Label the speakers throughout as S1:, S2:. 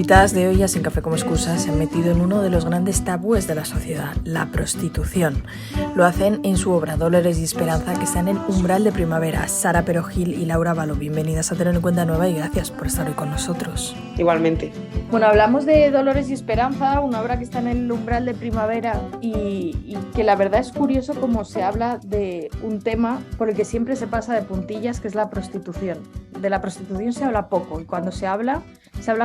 S1: Invitadas de hoy a Sin Café como Excusa se han metido en uno de los grandes tabúes de la sociedad, la prostitución. Lo hacen en su obra Dolores y Esperanza, que está en el umbral de primavera. Sara Perogil y Laura Valo, bienvenidas a Tener en Cuenta Nueva y gracias por estar hoy con nosotros.
S2: Igualmente.
S3: Bueno, hablamos de Dolores y Esperanza, una obra que está en el umbral de primavera y que la verdad es curioso cómo se habla de un tema por el que siempre se pasa de puntillas, que es la prostitución. De la prostitución se habla poco y cuando se habla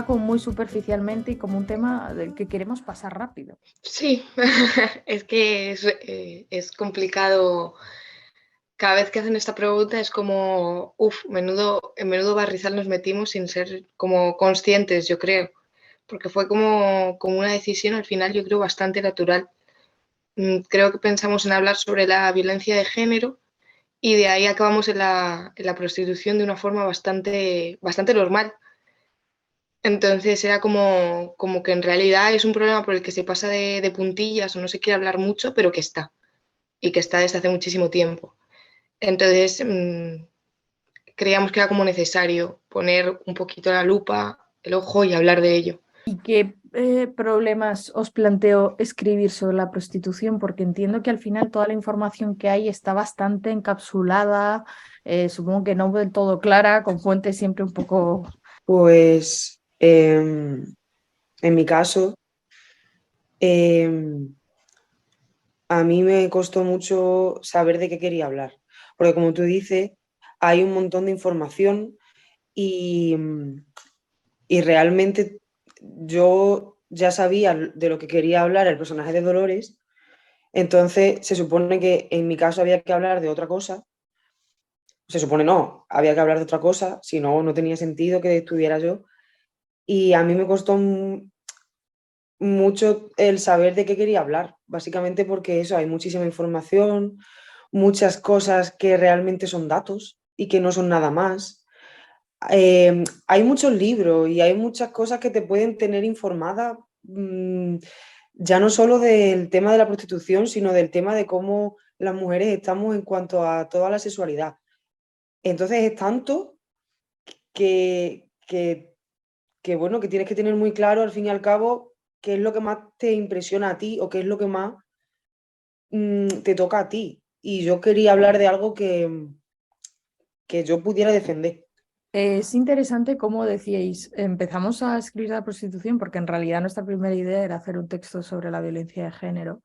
S3: como muy superficialmente y como un tema del que queremos pasar rápido.
S2: Sí, es que es complicado. Cada vez que hacen esta pregunta es como, en menudo barrizal nos metimos sin ser como conscientes, yo creo, porque fue como una decisión al final, yo creo, bastante natural. Creo que pensamos en hablar sobre la violencia de género y de ahí acabamos en la prostitución de una forma bastante normal. Entonces era como que en realidad es un problema por el que se pasa de puntillas o no se quiere hablar mucho, pero que está, y que está desde hace muchísimo tiempo. Entonces creíamos que era como necesario poner un poquito la lupa, el ojo y hablar de ello.
S3: ¿Y qué problemas os planteo escribir sobre la prostitución? Porque entiendo que al final toda la información que hay está bastante encapsulada, supongo que no del todo clara, con fuentes siempre un poco...
S4: Pues en mi caso, a mí me costó mucho saber de qué quería hablar, porque como tú dices, hay un montón de información y, y realmente yo ya sabía de lo que quería hablar el personaje de Dolores, entonces se supone que en mi caso había que hablar de otra cosa, se supone no, había que hablar de otra cosa, si no, no tenía sentido que estuviera yo, y a mí me costó mucho el saber de qué quería hablar, básicamente porque eso, hay muchísima información, muchas cosas que realmente son datos y que no son nada más. Hay muchos libros y hay muchas cosas que te pueden tener informada, ya no solo del tema de la prostitución, sino del tema de cómo las mujeres estamos en cuanto a toda la sexualidad. Entonces es tanto que, que, bueno, que tienes que tener muy claro al fin y al cabo qué es lo que más te impresiona a ti o qué es lo que más te toca a ti. Y yo quería hablar de algo que yo pudiera defender.
S3: Es interesante cómo decíais, empezamos a escribir la prostitución porque en realidad nuestra primera idea era hacer un texto sobre la violencia de género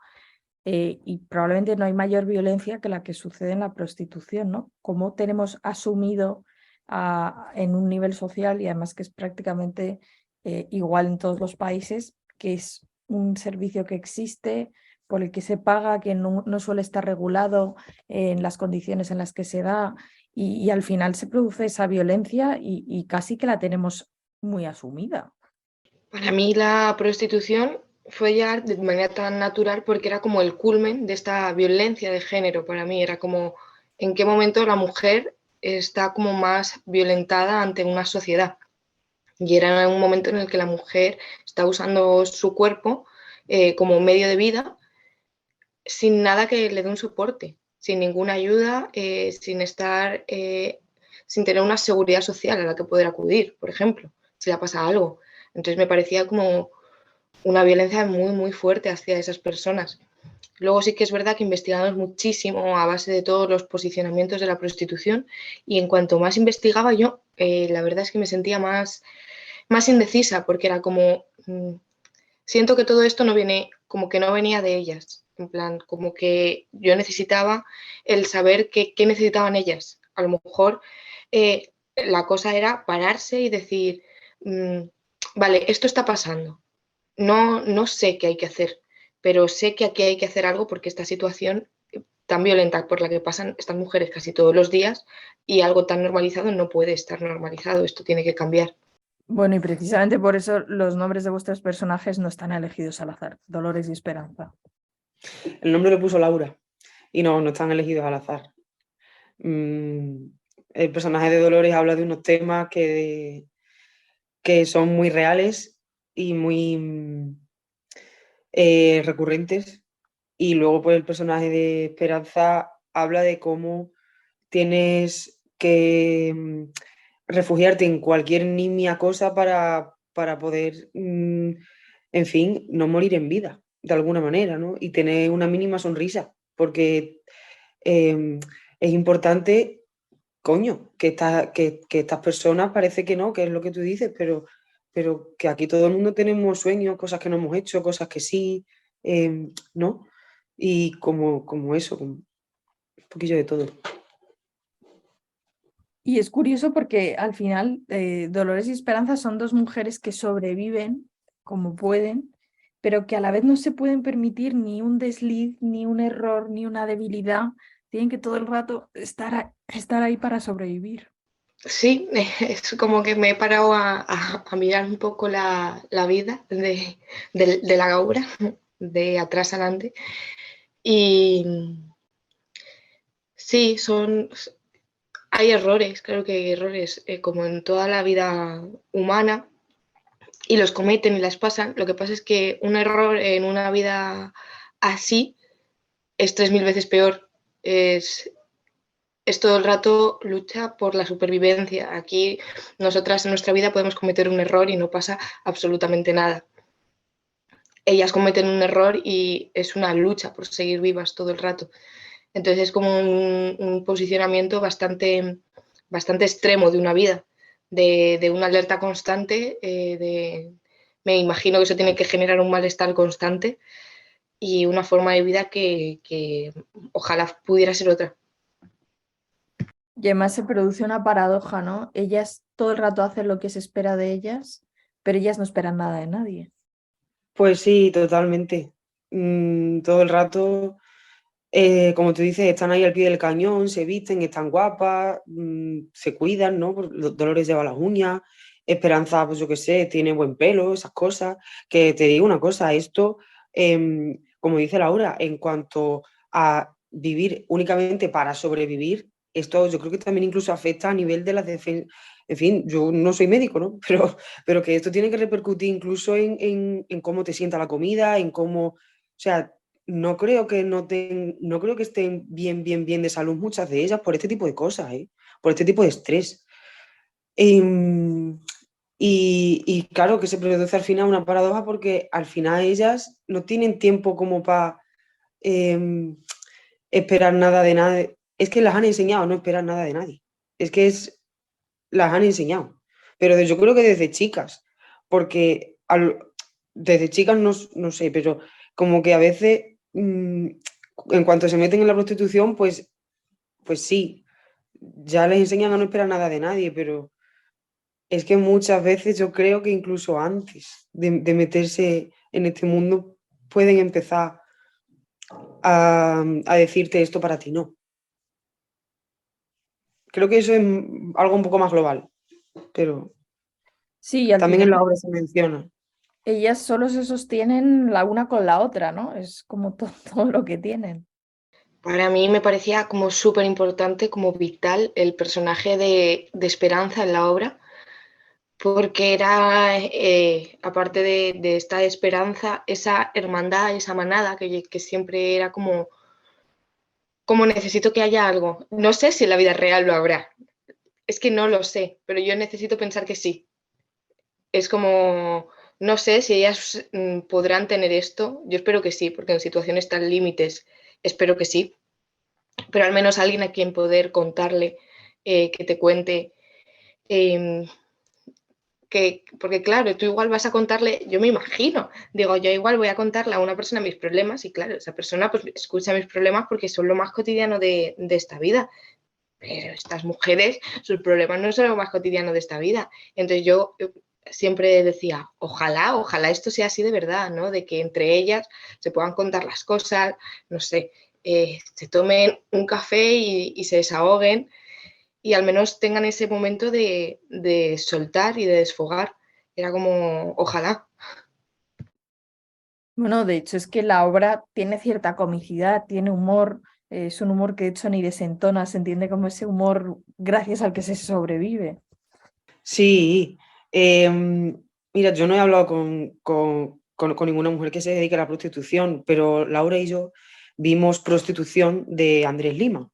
S3: y probablemente no hay mayor violencia que la que sucede en la prostitución, ¿no? Cómo tenemos asumido en un nivel social y además que es prácticamente igual en todos los países, que es un servicio que existe, por el que se paga, que no suele estar regulado en las condiciones en las que se da y al final se produce esa violencia y casi que la tenemos muy asumida.
S2: Para mí la prostitución fue ya de manera tan natural porque era como el culmen de esta violencia de género. Para mí era como en qué momento la mujer está como más violentada ante una sociedad. Y era un momento en el que la mujer está usando su cuerpo como medio de vida sin nada que le dé un soporte, sin ninguna ayuda, sin tener una seguridad social a la que poder acudir, por ejemplo, si le pasa algo. Entonces me parecía como una violencia muy fuerte hacia esas personas. Luego sí que es verdad que investigamos muchísimo a base de todos los posicionamientos de la prostitución y en cuanto más investigaba yo, la verdad es que me sentía más indecisa porque era como, siento que todo esto no viene, como que no venía de ellas, en plan, como que yo necesitaba el saber qué necesitaban ellas. A lo mejor la cosa era pararse y decir, vale, esto está pasando, no sé qué hay que hacer, pero sé que aquí hay que hacer algo porque esta situación tan violenta por la que pasan estas mujeres casi todos los días y algo tan normalizado no puede estar normalizado, esto tiene que cambiar.
S3: Bueno, y precisamente por eso los nombres de vuestros personajes no están elegidos al azar, Dolores y Esperanza.
S4: El nombre lo puso Laura y no están elegidos al azar. El personaje de Dolores habla de unos temas que son muy reales y muy recurrentes. Y luego pues el personaje de Esperanza habla de cómo tienes que refugiarte en cualquier nimia cosa para para poder, en fin, no morir en vida, de alguna manera, ¿no? Y tener una mínima sonrisa, porque es importante, coño, que estas personas parece que no, que es lo que tú dices, pero que aquí todo el mundo tenemos sueños, cosas que no hemos hecho, cosas que sí, ¿no? Y como eso, como un poquillo de todo.
S3: Y es curioso porque al final Dolores y Esperanza son dos mujeres que sobreviven como pueden, pero que a la vez no se pueden permitir ni un desliz, ni un error, ni una debilidad. Tienen que todo el rato estar ahí para sobrevivir.
S2: Sí, es como que me he parado a mirar un poco la vida de la obra, de atrás adelante. Y sí, hay errores, claro que hay errores, como en toda la vida humana, y los cometen y las pasan. Lo que pasa es que un error en una vida así es 3000 veces peor. Es todo el rato lucha por la supervivencia. Aquí nosotras en nuestra vida podemos cometer un error y no pasa absolutamente nada. Ellas cometen un error y es una lucha por seguir vivas todo el rato. Entonces es como un posicionamiento bastante extremo de una vida, de una alerta constante, me imagino que eso tiene que generar un malestar constante y una forma de vida que ojalá pudiera ser otra.
S3: Y además se produce una paradoja, ¿no? Ellas todo el rato hacen lo que se espera de ellas, pero ellas no esperan nada de nadie.
S4: Pues sí, totalmente. Todo el rato, como tú dices, están ahí al pie del cañón, se visten, están guapas, se cuidan, ¿no? Dolores lleva las uñas, Esperanza, pues yo qué sé, tiene buen pelo, esas cosas. Que te digo una cosa, esto, como dice Laura, en cuanto a vivir únicamente para sobrevivir, esto yo creo que también incluso afecta a nivel de las defensas. En fin, yo no soy médico, ¿no? Pero que esto tiene que repercutir incluso en cómo te sienta la comida, en cómo, o sea, no creo que no creo que estén bien de salud muchas de ellas por este tipo de cosas, ¿eh? Por este tipo de estrés. Y claro que se produce al final una paradoja porque al final ellas no tienen tiempo como para esperar nada de nadie. Es que las han enseñado a no esperar nada de nadie. Es que las han enseñado. Pero yo creo que desde chicas, porque desde chicas no sé, pero como que a veces en cuanto se meten en la prostitución, pues sí, ya les enseñan a no esperar nada de nadie, pero es que muchas veces yo creo que incluso antes de meterse en este mundo pueden empezar a decirte esto para ti no. Creo que eso es algo un poco más global, pero
S3: Sí, y al
S4: también
S3: final
S4: en la obra se menciona.
S3: ellas solo se sostienen la una con la otra, ¿no? Es como todo lo que tienen.
S2: Para mí me parecía como súper importante, como vital, el personaje de Esperanza en la obra, porque era, aparte de esta esperanza, esa hermandad, esa manada, que siempre era como necesito que haya algo. No sé si en la vida real lo habrá, es que no lo sé, pero yo necesito pensar que sí. Es como, no sé si ellas podrán tener esto, yo espero que sí, porque en situaciones tan límites espero que sí, pero al menos alguien a quien poder contarle, que te cuente, eh, porque claro, tú igual vas a contarle, yo me imagino, digo, yo igual voy a contarle a una persona mis problemas y claro, esa persona pues escucha mis problemas porque son lo más cotidiano de esta vida, pero estas mujeres, sus problemas no son lo más cotidiano de esta vida. Entonces yo siempre decía, ojalá esto sea así de verdad, ¿no? De que entre ellas se puedan contar las cosas, no sé, se tomen un café y se desahoguen y al menos tengan ese momento de soltar y de desfogar. Era como, ojalá.
S3: Bueno, de hecho es que la obra tiene cierta comicidad, tiene humor, es un humor que de hecho ni desentona, se entiende como ese humor gracias al que se sobrevive.
S4: Sí, mira, yo no he hablado con ninguna mujer que se dedique a la prostitución, pero Laura y yo vimos Prostitución de Andrés Lima.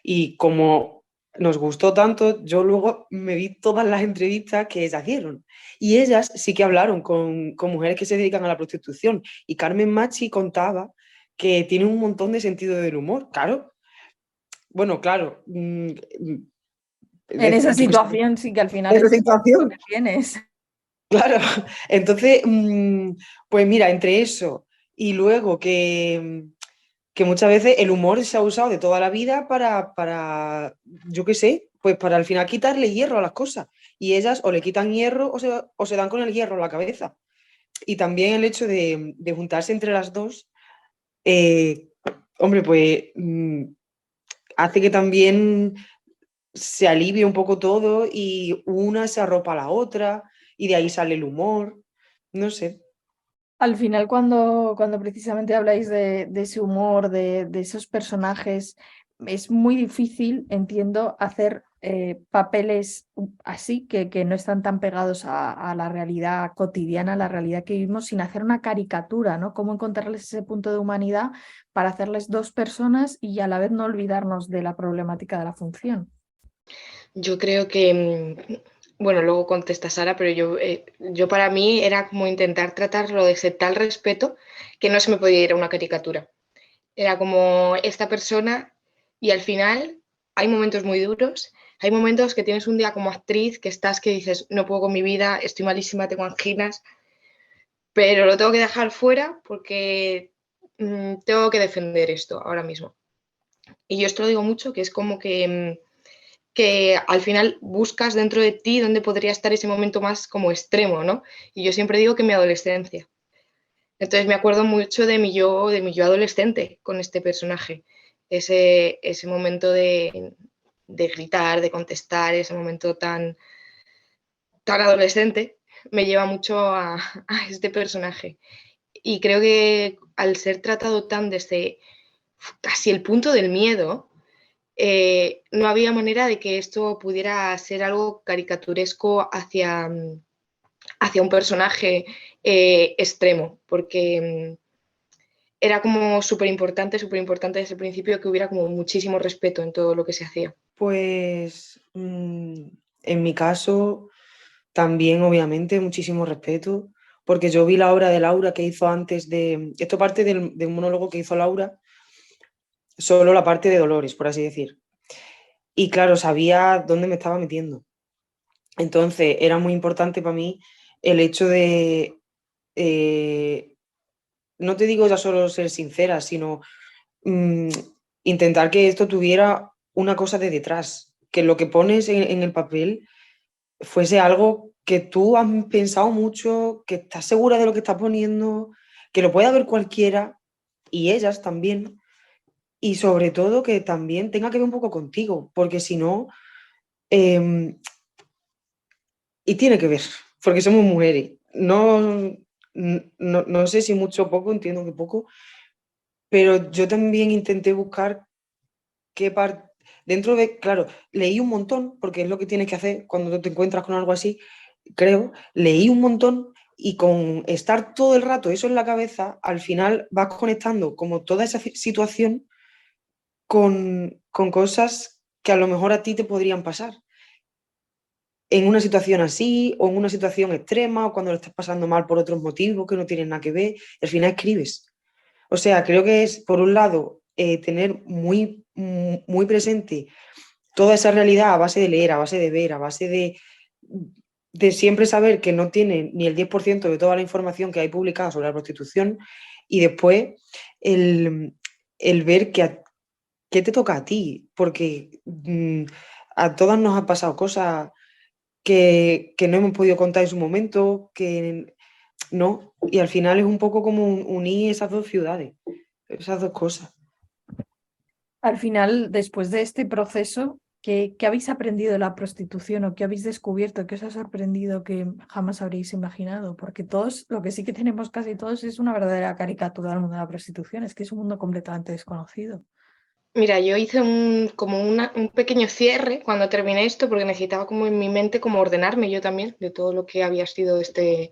S4: Y como nos gustó tanto, yo luego me vi todas las entrevistas que ellas dieron. Y ellas sí que hablaron con mujeres que se dedican a la prostitución. Y Carmen Machi contaba que tiene un montón de sentido del humor. Claro, bueno, claro.
S3: En esa
S4: Yo qué sé,
S3: situación sí que al final
S4: esa
S3: es lo
S4: situación.
S3: que tienes.
S4: Claro, entonces, pues mira, entre eso y luego que muchas veces el humor se ha usado de toda la vida yo qué sé, pues para al final quitarle hierro a las cosas. Y ellas o le quitan hierro o se dan con el hierro a la cabeza. Y también el hecho de juntarse entre las dos, eh, hombre, pues hace que también se alivie un poco todo y una se arropa a la otra y de ahí sale el humor, no sé.
S3: Al final, cuando precisamente habláis de ese humor, de esos personajes, es muy difícil, entiendo, hacer papeles así, que no están tan pegados a la realidad cotidiana, a la realidad que vivimos, sin hacer una caricatura, ¿no? Cómo encontrarles ese punto de humanidad para hacerles dos personas y a la vez no olvidarnos de la problemática de la función.
S2: Yo creo que, bueno, luego contesta Sara, pero yo para mí era como intentar tratarlo de ese tal respeto que no se me podía ir a una caricatura. Era como esta persona y al final hay momentos muy duros, hay momentos que tienes un día como actriz que estás que dices, no puedo con mi vida, estoy malísima, tengo anginas, pero lo tengo que dejar fuera porque tengo que defender esto ahora mismo. Y yo esto lo digo mucho, que es como que al final buscas dentro de ti dónde podría estar ese momento más como extremo, ¿no? Y yo siempre digo que mi adolescencia. Entonces me acuerdo mucho de mi yo adolescente con este personaje. Ese momento de gritar, de contestar, ese momento tan adolescente, me lleva mucho a este personaje. Y creo que al ser tratado tan desde casi el punto del miedo, no había manera de que esto pudiera ser algo caricaturesco hacia un personaje extremo, porque era como súper importante desde el principio que hubiera como muchísimo respeto en todo lo que se hacía.
S4: Pues en mi caso también obviamente muchísimo respeto, porque yo vi la obra de Laura que hizo antes esto parte de un monólogo que hizo Laura, solo la parte de Dolores, por así decir. Y claro, sabía dónde me estaba metiendo. Entonces era muy importante para mí el hecho de, eh, no te digo ya solo ser sincera, sino mm, intentar que esto tuviera una cosa de detrás, que lo que pones en el papel fuese algo que tú has pensado mucho, que estás segura de lo que estás poniendo, que lo pueda ver cualquiera y ellas también, y sobre todo que también tenga que ver un poco contigo, porque si no, eh, y tiene que ver, porque somos mujeres. No sé si mucho o poco, entiendo que poco, pero yo también intenté buscar qué parte, dentro de, claro, leí un montón, porque es lo que tienes que hacer cuando te encuentras con algo así, creo, leí un montón y con estar todo el rato eso en la cabeza, al final vas conectando como toda esa situación con cosas que a lo mejor a ti te podrían pasar en una situación así o en una situación extrema o cuando lo estás pasando mal por otros motivos que no tienen nada que ver, al final escribes. O sea, creo que es, por un lado, tener muy presente toda esa realidad a base de leer, a base de ver, a base de siempre saber que no tiene ni el 10% de toda la información que hay publicada sobre la prostitución y después el ver qué te toca a ti, porque a todas nos han pasado cosas que no hemos podido contar en su momento, que no, y al final es un poco como unir esas dos ciudades, esas dos cosas.
S3: Al final, después de este proceso, ¿qué habéis aprendido de la prostitución o qué habéis descubierto? ¿Qué os ha sorprendido que jamás habréis imaginado? Porque todos, lo que sí que tenemos casi todos es una verdadera caricatura del mundo de la prostitución, es que es un mundo completamente desconocido.
S2: Mira, yo hice un pequeño cierre cuando terminé esto porque necesitaba como en mi mente como ordenarme yo también de todo lo que había sido este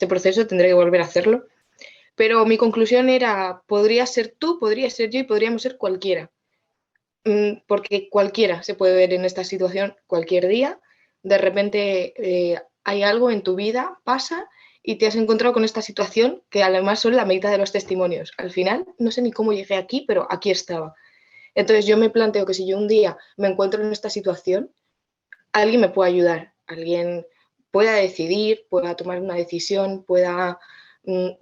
S2: proceso, tendré que volver a hacerlo. Pero mi conclusión era, podría ser tú, podría ser yo y podríamos ser cualquiera. porque cualquiera se puede ver en esta situación cualquier día. De repente hay algo en tu vida, pasa y te has encontrado con esta situación que además son la mitad de los testimonios. Al final, no sé ni cómo llegué aquí, pero aquí estaba. Entonces yo me planteo que si yo un día me encuentro en esta situación, alguien me puede ayudar, alguien pueda decidir, pueda tomar una decisión, pueda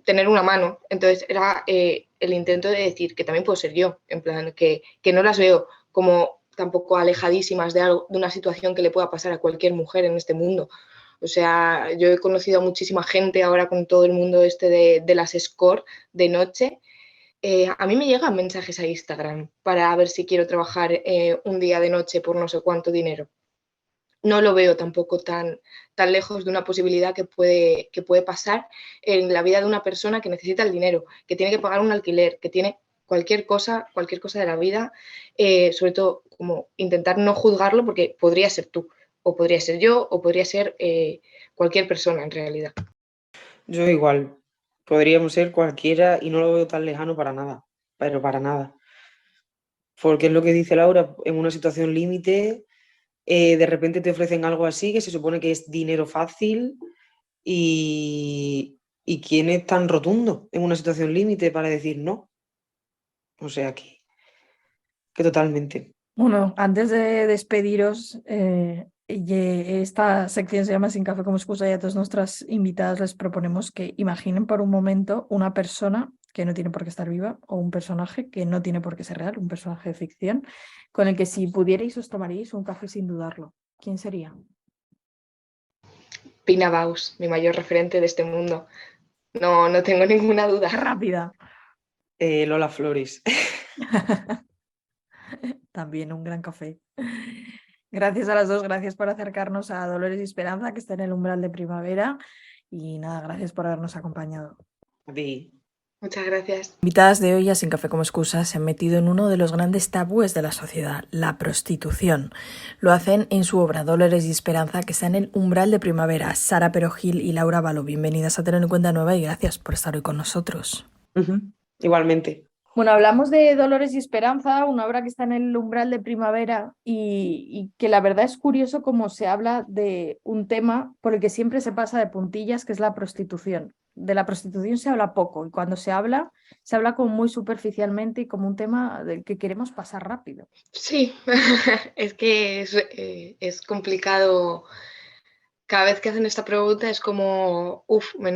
S2: tener una mano. Entonces era el intento de decir que también puedo ser yo, en plan, que no las veo como tampoco alejadísimas de una situación que le pueda pasar a cualquier mujer en este mundo. O sea, yo he conocido a muchísima gente ahora con todo el mundo este de las escort de noche. A mí me llegan mensajes a Instagram para ver si quiero trabajar un día de noche por no sé cuánto dinero. No lo veo tampoco tan lejos de una posibilidad que puede pasar en la vida de una persona que necesita el dinero, que tiene que pagar un alquiler, que tiene cualquier cosa de la vida, sobre todo como intentar no juzgarlo porque podría ser tú, o podría ser yo, o podría ser cualquier persona en realidad.
S4: Yo igual, podríamos ser cualquiera y no lo veo tan lejano para nada, pero para nada. Porque es lo que dice Laura, en una situación límite, de repente te ofrecen algo así que se supone que es dinero fácil y ¿quién es tan rotundo en una situación límite para decir no? O sea que totalmente.
S3: Bueno, antes de despediros, esta sección se llama Sin café como excusa y a todas nuestras invitadas les proponemos que imaginen por un momento una persona que no tiene por qué estar viva o un personaje que no tiene por qué ser real, un personaje de ficción, con el que si pudierais os tomaríais un café sin dudarlo. ¿Quién sería?
S2: Pina Bausch, mi mayor referente de este mundo. No tengo ninguna duda.
S3: Rápida.
S4: Lola Flores.
S3: También un gran café. Gracias a las dos, gracias por acercarnos a Dolores y Esperanza, que está en el umbral de primavera. Y nada, gracias por habernos acompañado.
S4: A ti.
S2: Muchas gracias.
S1: Invitadas de hoy a Sin café como excusa se han metido en uno de los grandes tabúes de la sociedad, la prostitución. Lo hacen en su obra Dolores y Esperanza, que está en el umbral de primavera. Sara Perogil y Laura Baló, bienvenidas a Tener en Cuenta Nueva y gracias por estar hoy con nosotros.
S4: Igualmente.
S3: Bueno, hablamos de Dolores y Esperanza, una obra que está en el umbral de primavera y que la verdad es curioso cómo se habla de un tema por el que siempre se pasa de puntillas, que es la prostitución. De la prostitución se habla poco y cuando se habla como muy superficialmente y como un tema del que queremos pasar rápido.
S2: Sí, es que es complicado. Cada vez que hacen esta pregunta es como, en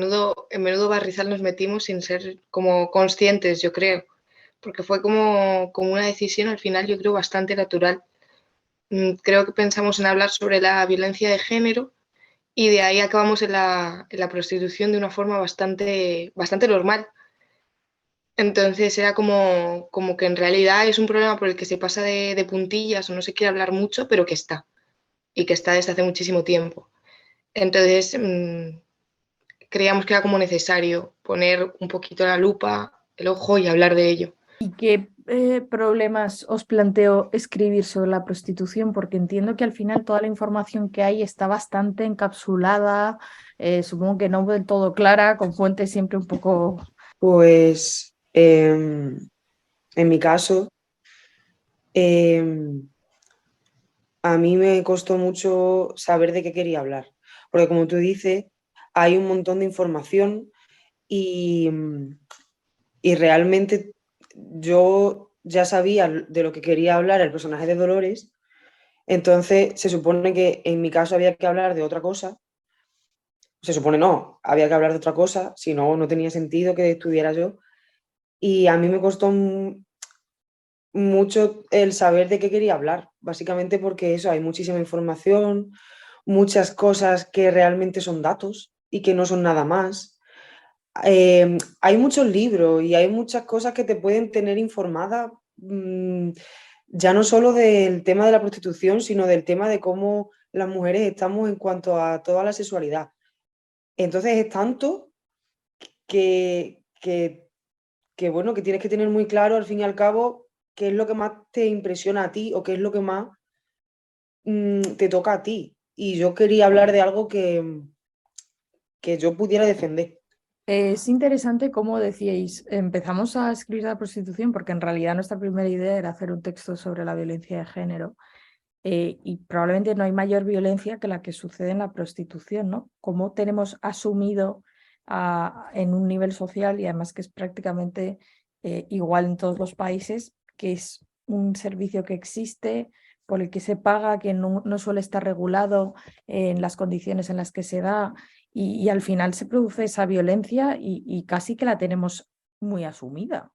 S2: menudo barrizal nos metimos sin ser como conscientes, yo creo, porque fue como una decisión al final, yo creo, bastante natural. Creo que pensamos en hablar sobre la violencia de género y de ahí acabamos en la prostitución de una forma bastante normal. Entonces era como que en realidad es un problema por el que se pasa de puntillas o no se quiere hablar mucho, pero que está, y que está desde hace muchísimo tiempo. Entonces creíamos que era como necesario poner un poquito la lupa, el ojo y hablar de ello.
S3: ¿Y qué problemas os planteo escribir sobre la prostitución? Porque entiendo que al final toda la información que hay está bastante encapsulada, supongo que no del todo clara, con fuentes siempre un poco...
S4: Pues en mi caso, a mí me costó mucho saber de qué quería hablar, porque como tú dices, hay un montón de información y realmente yo ya sabía de lo que quería hablar el personaje de Dolores, entonces se supone que en mi caso había que hablar de otra cosa, se supone no, había que hablar de otra cosa, si no, no tenía sentido que estuviera yo, y a mí me costó mucho el saber de qué quería hablar, básicamente porque eso, hay muchísima información, muchas cosas que realmente son datos y que no son nada más. Hay muchos libros y hay muchas cosas que te pueden tener informada, ya no solo del tema de la prostitución, sino del tema de cómo las mujeres estamos en cuanto a toda la sexualidad. Entonces es tanto que, que, que, bueno, que tienes que tener muy claro al fin y al cabo qué es lo que más te impresiona a ti o qué es lo que más te toca a ti. Y yo quería hablar de algo que yo pudiera defender.
S3: Es interesante cómo decíais, empezamos a escribir la prostitución porque en realidad nuestra primera idea era hacer un texto sobre la violencia de género. Y probablemente no hay mayor violencia que la que sucede en la prostitución, ¿no? Cómo tenemos asumido en un nivel social, y además que es prácticamente igual en todos los países, que es un servicio que existe, por el que se paga, que no suele estar regulado en las condiciones en las que se da, y al final se produce esa violencia y casi que la tenemos muy asumida.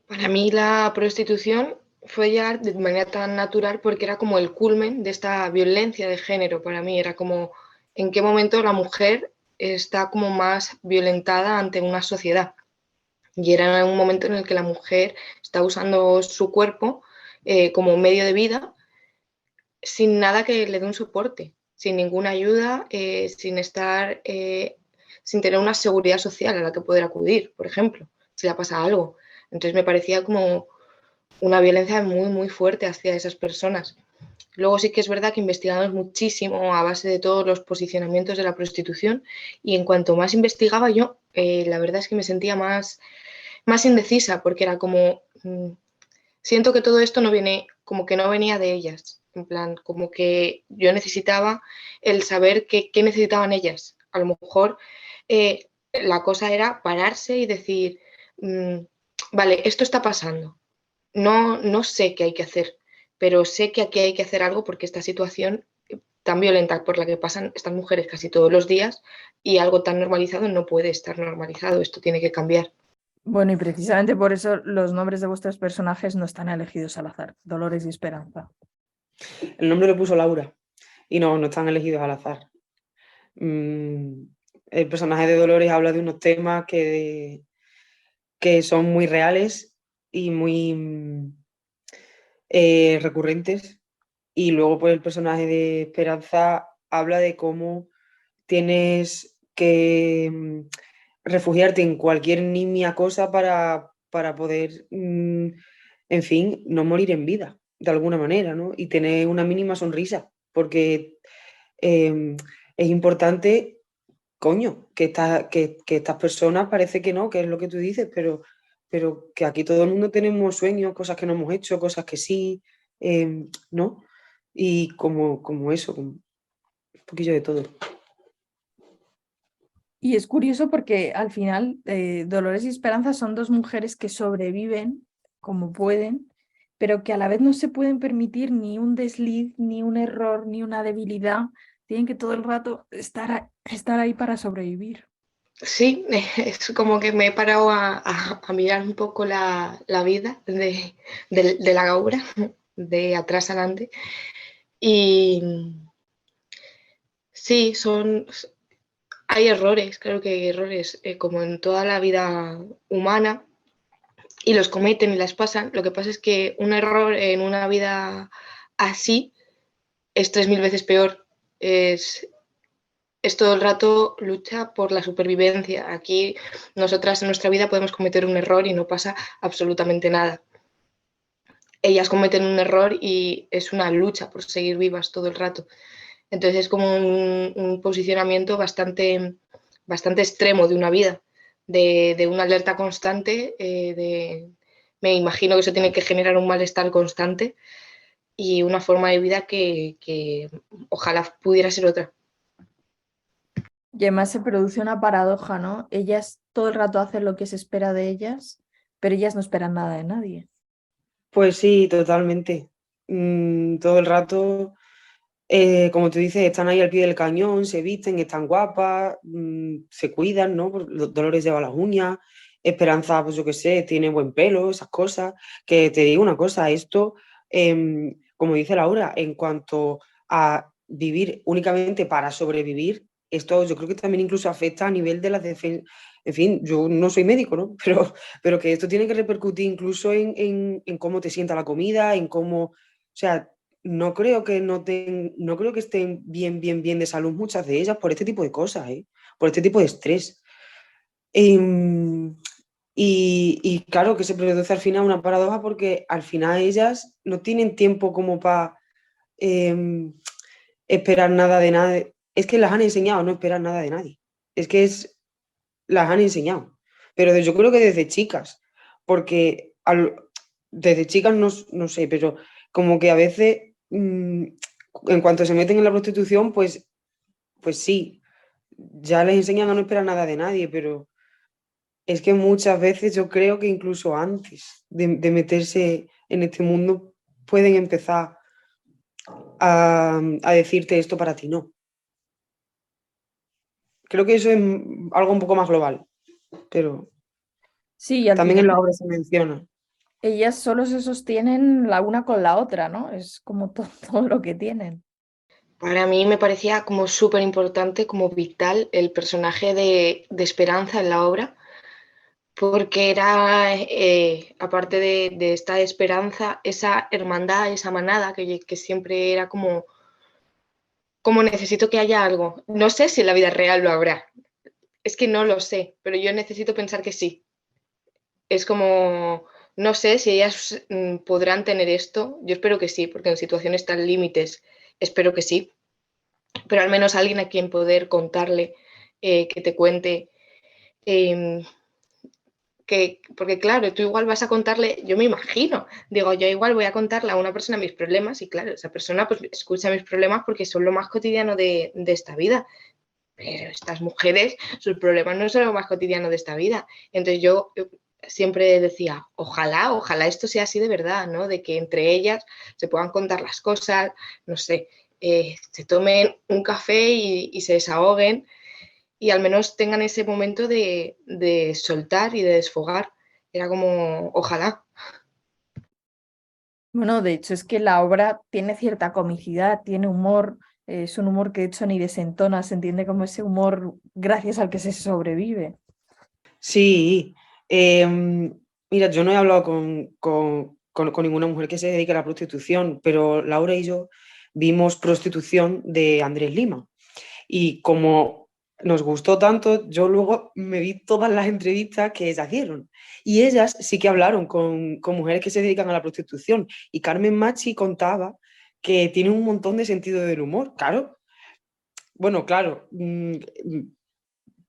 S2: Para mí la prostitución fue llegar de manera tan natural porque era como el culmen de esta violencia de género. Para mí era como en qué momento la mujer está como más violentada ante una sociedad. Y era un momento en el que la mujer está usando su cuerpo como medio de vida sin nada que le dé un soporte, sin ninguna ayuda, sin tener una seguridad social a la que poder acudir, por ejemplo, si le pasa algo. Entonces me parecía como una violencia muy, muy fuerte hacia esas personas. Luego sí que es verdad que investigamos muchísimo a base de todos los posicionamientos de la prostitución y en cuanto más investigaba yo, la verdad es que me sentía más indecisa porque era como, siento que todo esto no viene, como que no venía de ellas, en plan, como que yo necesitaba el saber qué necesitaban ellas. A lo mejor la cosa era pararse y decir, vale, esto está pasando, no sé qué hay que hacer, pero sé que aquí hay que hacer algo porque esta situación tan violenta por la que pasan estas mujeres casi todos los días y algo tan normalizado no puede estar normalizado, esto tiene que cambiar.
S3: Bueno, y precisamente por eso los nombres de vuestros personajes no están elegidos al azar, Dolores y Esperanza.
S4: El nombre lo puso Laura y no están elegidos al azar. El personaje de Dolores habla de unos temas que son muy reales y muy recurrentes. Y luego pues el personaje de Esperanza habla de cómo tienes que refugiarte en cualquier nimia cosa para poder, en fin, no morir en vida, de alguna manera, ¿no? Y tener una mínima sonrisa, porque es importante, coño, que estas personas parece que no, que es lo que tú dices, pero que aquí todo el mundo tenemos sueños, cosas que no hemos hecho, cosas que sí, ¿no? Y como eso, como un poquillo de todo.
S3: Y es curioso porque al final Dolores y Esperanza son dos mujeres que sobreviven como pueden, pero que a la vez no se pueden permitir ni un desliz, ni un error, ni una debilidad. Tienen que todo el rato estar ahí para sobrevivir.
S2: Sí, es como que me he parado a mirar un poco la vida de la obra, de atrás adelante. Y sí, hay errores, claro que hay errores, como en toda la vida humana, y los cometen y las pasan. Lo que pasa es que un error en una vida así es 3000 veces peor. Es todo el rato lucha por la supervivencia. Aquí nosotras en nuestra vida podemos cometer un error y no pasa absolutamente nada. Ellas cometen un error y es una lucha por seguir vivas todo el rato. Entonces es como un posicionamiento bastante extremo de una vida, de una alerta constante, me imagino que eso tiene que generar un malestar constante y una forma de vida que ojalá pudiera ser otra.
S3: Y además se produce una paradoja, ¿no? Ellas todo el rato hacen lo que se espera de ellas, pero ellas no esperan nada de nadie.
S4: Pues sí, totalmente. Todo el rato, como tú dices, están ahí al pie del cañón, se visten, están guapas, se cuidan, ¿no? Dolores lleva las uñas, Esperanza, pues yo qué sé, tiene buen pelo, esas cosas. Que te digo una cosa, esto, como dice Laura, en cuanto a vivir únicamente para sobrevivir, esto yo creo que también incluso afecta a nivel de las defensas. En fin, yo no soy médico, ¿no? Pero que esto tiene que repercutir incluso en cómo te sienta la comida, en cómo, o sea, no creo que estén bien de salud muchas de ellas por este tipo de cosas, ¿eh? Por este tipo de estrés. Em, y claro que se produce al final una paradoja porque al final ellas no tienen tiempo como para esperar nada de nadie. Es que las han enseñado a no esperar nada de nadie. Es que es las han enseñado, pero yo creo que desde chicas, porque desde chicas no sé, pero como que a veces en cuanto se meten en la prostitución, pues sí, ya les enseñan a no esperar nada de nadie, pero es que muchas veces yo creo que incluso antes de meterse en este mundo pueden empezar a decirte esto para ti no. Creo que eso es algo un poco más global, pero
S3: Sí, y al
S4: también en
S3: final
S4: la obra se menciona.
S3: ellas solo se sostienen la una con la otra, ¿no? Es como todo lo que tienen.
S2: Para mí me parecía como súper importante, como vital, el personaje de Esperanza en la obra, porque era, aparte de esta esperanza, esa hermandad, esa manada, que siempre era como necesito que haya algo. No sé si en la vida real lo habrá, es que no lo sé, pero yo necesito pensar que sí. Es como, no sé si ellas podrán tener esto, yo espero que sí, porque en situaciones tan límites espero que sí, pero al menos alguien a quien poder contarle, que te cuente, eh, porque claro, tú igual vas a contarle, yo me imagino, digo, yo igual voy a contarle a una persona mis problemas y claro, esa persona pues escucha mis problemas porque son lo más cotidiano de esta vida, pero estas mujeres, sus problemas no son lo más cotidiano de esta vida. Entonces yo siempre decía, ojalá esto sea así de verdad, ¿no? De que entre ellas se puedan contar las cosas, no sé, se tomen un café y se desahoguen y al menos tengan ese momento de soltar y de desfogar. Era como, ojalá.
S3: Bueno, de hecho es que la obra tiene cierta comicidad, tiene humor, es un humor que de hecho ni desentona, se entiende como ese humor gracias al que se sobrevive.
S4: Sí, mira, yo no he hablado con ninguna mujer que se dedique a la prostitución, pero Laura y yo vimos Prostitución de Andrés Lima. Y como nos gustó tanto, yo luego me vi todas las entrevistas que ellas dieron. Y ellas sí que hablaron con mujeres que se dedican a la prostitución. Y Carmen Machi contaba que tiene un montón de sentido del humor. Claro, bueno, claro.
S3: En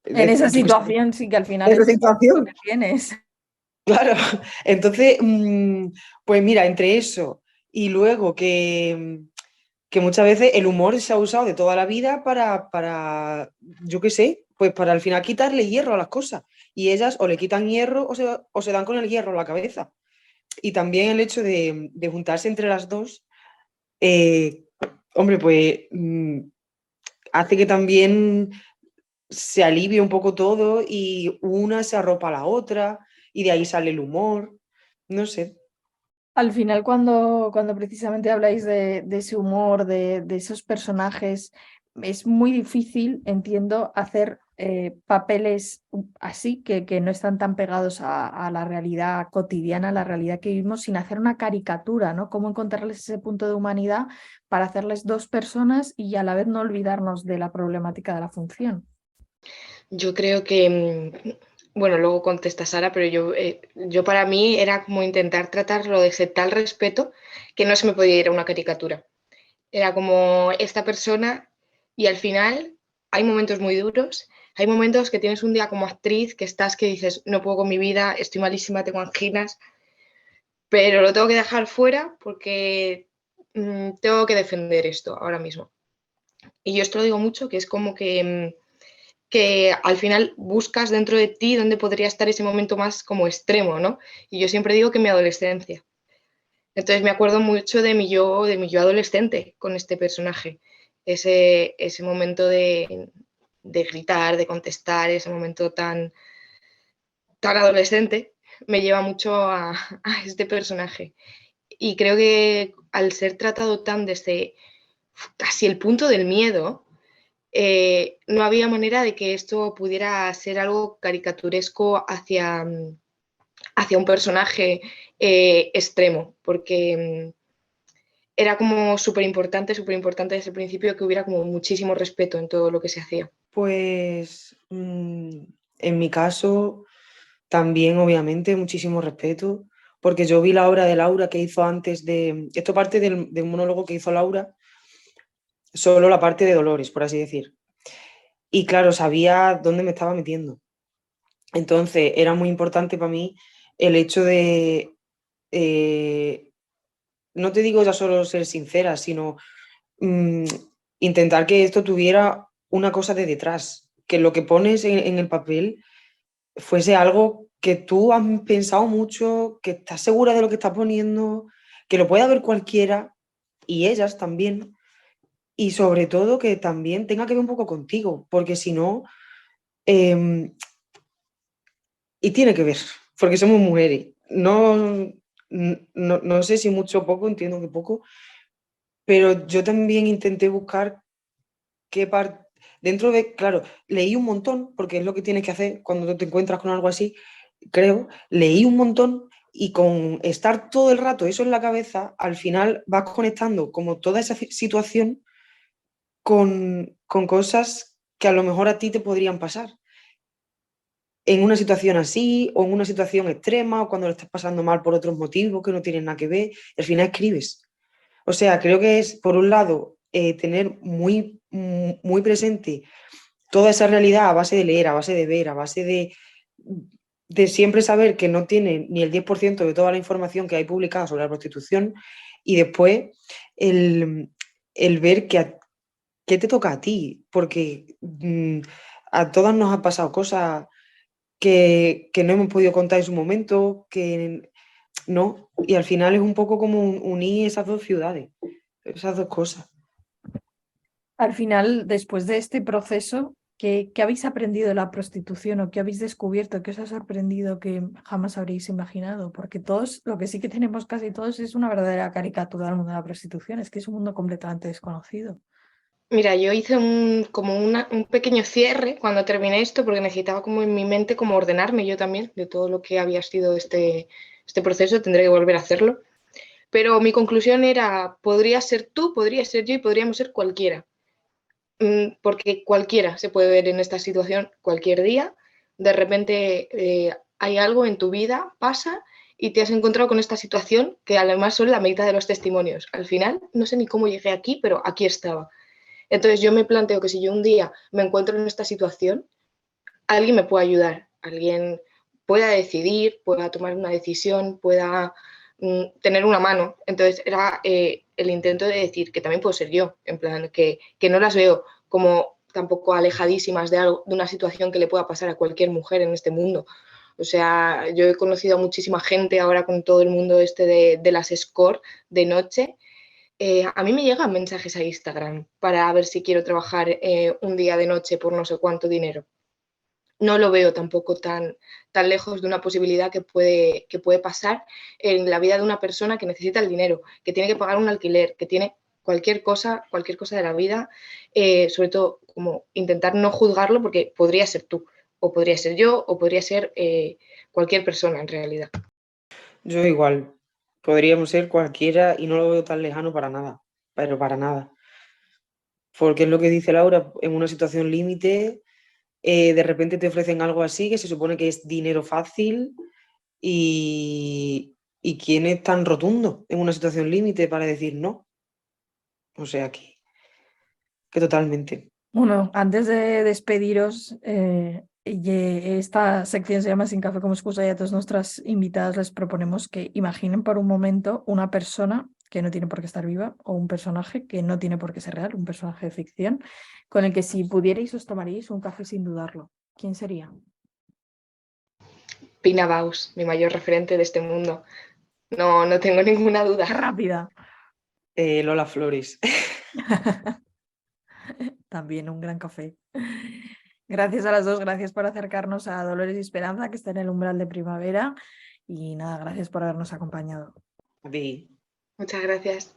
S3: esa
S4: Yo qué sé,
S3: situación sí que al final
S4: esa
S3: es lo que
S4: situación.
S3: tienes.
S4: Claro, entonces, pues mira, entre eso y luego que muchas veces el humor se ha usado de toda la vida yo qué sé, pues para al final quitarle hierro a las cosas. Y ellas o le quitan hierro o se dan con el hierro en la cabeza. Y también el hecho de juntarse entre las dos, eh, hombre, pues hace que también se alivie un poco todo y una se arropa a la otra y de ahí sale el humor. No sé.
S3: Al final, cuando precisamente habláis de ese humor, de esos personajes, es muy difícil, entiendo, hacer papeles así, que no están tan pegados a la realidad cotidiana, a la realidad que vivimos, sin hacer una caricatura, ¿no? Cómo encontrarles ese punto de humanidad para hacerles dos personas y a la vez no olvidarnos de la problemática de la función.
S2: Yo creo que, bueno, luego contesta Sara, pero yo para mí era como intentar tratarlo de ese tal respeto que no se me podía ir a una caricatura. Era como esta persona y al final hay momentos muy duros, hay momentos que tienes un día como actriz que estás que dices, no puedo con mi vida, estoy malísima, tengo anginas, pero lo tengo que dejar fuera porque tengo que defender esto ahora mismo. Y yo esto lo digo mucho, que es como que al final buscas dentro de ti dónde podría estar ese momento más como extremo, ¿no? Y yo siempre digo que mi adolescencia. Entonces me acuerdo mucho de mi yo adolescente con este personaje. Ese momento de gritar, de contestar, ese momento tan adolescente, me lleva mucho a este personaje. Y creo que al ser tratado tan desde casi el punto del miedo, no había manera de que esto pudiera ser algo caricaturesco hacia un personaje extremo, porque era como súper importante desde el principio que hubiera como muchísimo respeto en todo lo que se hacía.
S4: Pues en mi caso también obviamente muchísimo respeto, porque yo vi la obra de Laura que hizo antes de... Esto parte de un monólogo que hizo Laura, solo la parte de Dolores, por así decir. Y claro, sabía dónde me estaba metiendo. Entonces era muy importante para mí el hecho de, no te digo ya solo ser sincera, sino intentar que esto tuviera una cosa de detrás, que lo que pones en el papel fuese algo que tú has pensado mucho, que estás segura de lo que estás poniendo, que lo pueda ver cualquiera y ellas también, y sobre todo que también tenga que ver un poco contigo, porque si no, em, y tiene que ver, porque somos mujeres, no sé si mucho o poco, entiendo que poco, pero yo también intenté buscar qué parte, dentro de, claro, leí un montón, porque es lo que tienes que hacer cuando te encuentras con algo así, creo, leí un montón y con estar todo el rato eso en la cabeza, al final vas conectando como toda esa situación con cosas que a lo mejor a ti te podrían pasar en una situación así o en una situación extrema o cuando lo estás pasando mal por otros motivos que no tienen nada que ver, al final escribes. O sea, creo que es, por un lado, tener muy presente toda esa realidad a base de leer, a base de ver, a base de siempre saber que no tiene ni el 10% de toda la información que hay publicada sobre la prostitución y después el ver qué te toca a ti, porque a todas nos han pasado cosas que no hemos podido contar en su momento, que no, y al final es un poco como unir esas dos ciudades, esas dos cosas.
S3: Al final, después de este proceso, ¿qué habéis aprendido de la prostitución o qué habéis descubierto? ¿Qué os ha sorprendido que jamás habríais imaginado? Porque todos, lo que sí que tenemos casi todos es una verdadera caricatura del mundo de la prostitución. Es que es un mundo completamente desconocido.
S2: Mira, yo hice como un pequeño cierre cuando terminé esto porque necesitaba como en mi mente como ordenarme yo también de todo lo que había sido este proceso, tendré que volver a hacerlo. Pero mi conclusión era, podría ser tú, podría ser yo y podríamos ser cualquiera. Porque cualquiera se puede ver en esta situación cualquier día. De repente hay algo en tu vida, pasa y te has encontrado con esta situación que además son la mitad de los testimonios. Al final, no sé ni cómo llegué aquí, pero aquí estaba. Entonces yo me planteo que si yo un día me encuentro en esta situación, alguien me puede ayudar, alguien pueda decidir, pueda tomar una decisión, pueda tener una mano. Entonces era el intento de decir que también puedo ser yo, en plan, que no las veo como tampoco alejadísimas de, algo, de una situación que le pueda pasar a cualquier mujer en este mundo. O sea, yo he conocido a muchísima gente ahora con todo el mundo este de las escort de noche. A mí me llegan mensajes a Instagram para ver si quiero trabajar un día de noche por no sé cuánto dinero. No lo veo tampoco tan lejos de una posibilidad que puede pasar en la vida de una persona que necesita el dinero, que tiene que pagar un alquiler, que tiene cualquier cosa de la vida, sobre todo como intentar no juzgarlo porque podría ser tú, o podría ser yo, o podría ser cualquier persona en realidad.
S4: Yo igual, podríamos ser cualquiera y no lo veo tan lejano para nada, pero para nada. Porque es lo que dice Laura, en una situación límite, de repente te ofrecen algo así que se supone que es dinero fácil y quién es tan rotundo en una situación límite para decir no. O sea que totalmente.
S3: Bueno, antes de despediros, esta sección se llama Sin café como excusa y a todas nuestras invitadas les proponemos que imaginen por un momento una persona que no tiene por qué estar viva o un personaje que no tiene por qué ser real, un personaje de ficción, con el que si pudierais os tomaríais un café sin dudarlo. ¿Quién sería?
S2: Pina Bausch, mi mayor referente de este mundo. No tengo ninguna duda.
S3: Rápida.
S4: Lola Flores.
S3: También un gran café. Gracias a las dos, gracias por acercarnos a Dolores y Esperanza, que está en el umbral de primavera. Y nada, gracias por habernos acompañado.
S4: A ti.
S2: Muchas gracias.